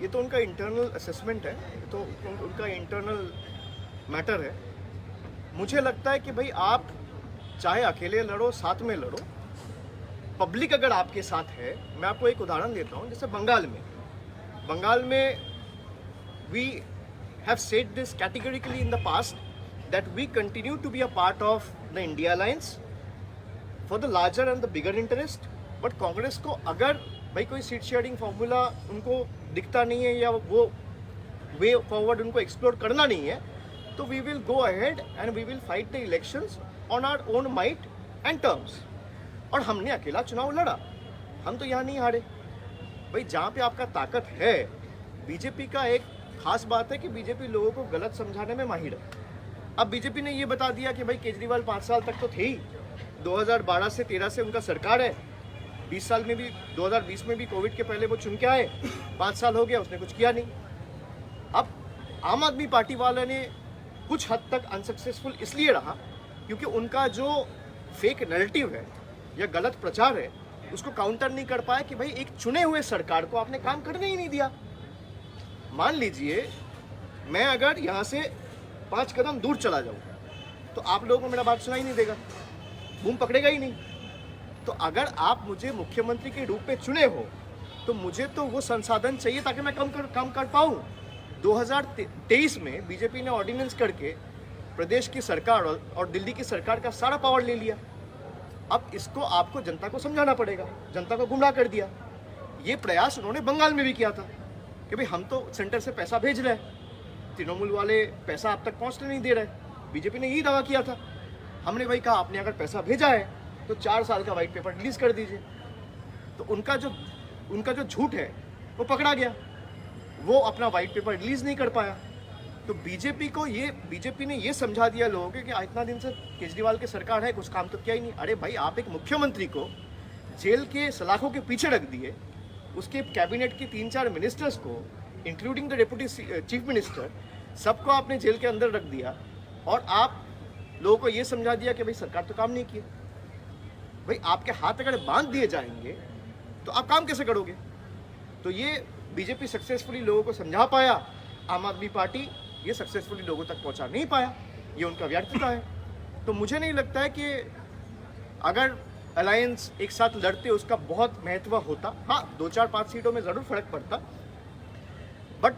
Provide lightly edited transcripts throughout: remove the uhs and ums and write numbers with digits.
ये तो उनका इंटरनल असेसमेंट है, ये तो उनका इंटरनल मैटर है। मुझे लगता है कि भाई आप चाहे अकेले लड़ो, साथ में लड़ो, पब्लिक अगर आपके साथ है। मैं आपको एक उदाहरण देता हूँ, जैसे बंगाल में we have said this categorically in the past that we continue to be a part of the India alliance for the larger and the bigger interest. But Congress को अगर भाई कोई सीट शेयरिंग फॉर्मूला उनको दिखता नहीं है या वो वे फॉरवर्ड उनको एक्सप्लोर करना नहीं है, तो we will go ahead and we will fight the elections on our own might and terms. और हमने अकेला चुनाव लड़ा, हम तो यहाँ नहीं हारे। भाई जहाँ पे आपका ताकत है, बीजेपी का एक खास बात है कि बीजेपी लोगों को गलत समझाने में माहिर है। अब बीजेपी ने ये बता दिया कि भाई केजरीवाल 5 साल तक तो थे ही, 2012 से 13 से उनका सरकार है, 20 साल में भी 2020 में भी कोविड के पहले वो चुन के आए, 5 साल हो गया उसने कुछ किया नहीं। अब आम आदमी पार्टी वाले ने कुछ हद तक अनसक्सेसफुल इसलिए रहा क्योंकि उनका जो फेक नैरेटिव है या गलत प्रचार है उसको काउंटर नहीं कर पाया कि भाई एक चुने हुए सरकार को आपने काम करने ही नहीं दिया। मान लीजिए मैं अगर यहाँ से 5 कदम दूर चला जाऊँ तो आप लोगों को मेरा बात सुनाई नहीं देगा, बूम पकड़ेगा ही नहीं। तो अगर आप मुझे मुख्यमंत्री के रूप में चुने हो तो मुझे तो वो संसाधन चाहिए ताकि मैं काम कर पाऊँ। 2023 में बीजेपी ने ऑर्डिनेंस करके प्रदेश की सरकार और दिल्ली की सरकार का सारा पावर ले लिया। अब इसको आपको जनता को समझाना पड़ेगा, जनता को गुमराह कर दिया। ये प्रयास उन्होंने बंगाल में भी किया था कि भाई हम तो सेंटर से पैसा भेज रहे हैं, तृणमूल वाले पैसा आप तक पहुंचने नहीं दे रहे। बीजेपी ने यही दावा किया था। हमने भाई कहा आपने अगर पैसा भेजा है तो 4 साल का व्हाइट पेपर रिलीज कर दीजिए। तो उनका जो झूठ है वो पकड़ा गया, वो अपना व्हाइट पेपर रिलीज नहीं कर पाया। तो बीजेपी ने ये समझा दिया लोगों को कि इतना दिन से केजरीवाल की सरकार है, कुछ काम तो किया ही नहीं। अरे भाई आप एक मुख्यमंत्री को जेल के सलाखों के पीछे रख दिए, उसके कैबिनेट के 3-4 मिनिस्टर्स को including the deputy chief minister सबको आपने जेल के अंदर रख दिया और आप लोगों को ये समझा दिया कि भाई सरकार तो काम नहीं किया। भाई आपके हाथ अगर बांध दिए जाएंगे तो आप काम कैसे करोगे? तो ये बीजेपी सक्सेसफुली लोगों को समझा पाया, आम आदमी पार्टी ये सक्सेसफुली लोगों तक पहुंचा नहीं पाया। ये उनका व्यर्थता है। तो मुझे नहीं लगता है कि अगर अलायंस एक साथ लड़ते उसका बहुत महत्व होता। हाँ 2-4-5 सीटों में ज़रूर फर्क पड़ता, बट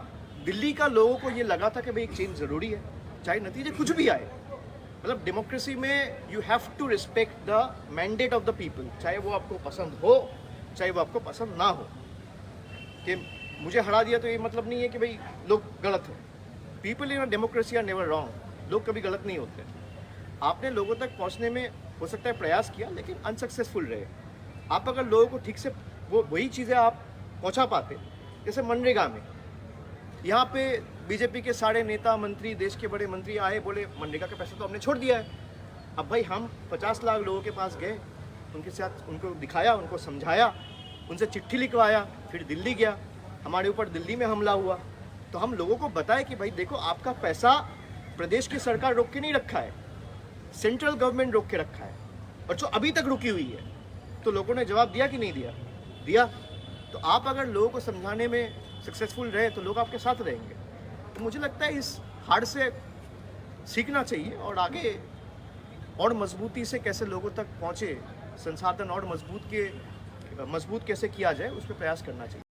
दिल्ली का लोगों को ये लगा था कि भाई एक चेंज ज़रूरी है, चाहे नतीजे कुछ भी आए। मतलब डेमोक्रेसी में you have to respect the mandate of the people, चाहे वो आपको पसंद हो चाहे वो आपको पसंद ना हो। कि मुझे हरा दिया तो ये मतलब नहीं है कि भाई लोग गलत हैं। People in democracy are never wrong, लोग कभी गलत नहीं होते। आपने लोगों तक पहुंचने में हो सकता है प्रयास किया लेकिन अनसक्सेसफुल रहे। आप अगर लोगों को ठीक से वही चीज़ें आप पहुंचा पाते, जैसे मनरेगा में यहाँ पे बीजेपी के सारे नेता मंत्री, देश के बड़े मंत्री आए, बोले मनरेगा का पैसा तो हमने छोड़ दिया है। अब भाई हम 50 लाख लोगों के पास गए, उनके साथ उनको दिखाया, उनको समझाया, उनसे चिट्ठी लिखवाया, फिर दिल्ली गया, हमारे ऊपर दिल्ली में हमला हुआ। तो हम लोगों को बताए कि भाई देखो आपका पैसा प्रदेश की सरकार रोक के नहीं रखा है, सेंट्रल गवर्नमेंट रोक के रखा है, और जो अभी तक रुकी हुई है। तो लोगों ने जवाब दिया कि नहीं दिया? दिया। तो आप अगर लोगों को समझाने में सक्सेसफुल रहे तो लोग आपके साथ रहेंगे। तो मुझे लगता है इस हार से सीखना चाहिए और आगे और मजबूती से कैसे लोगों तक पहुँचे, संसाधन और मजबूत कैसे किया जाए उस पर प्रयास करना चाहिए।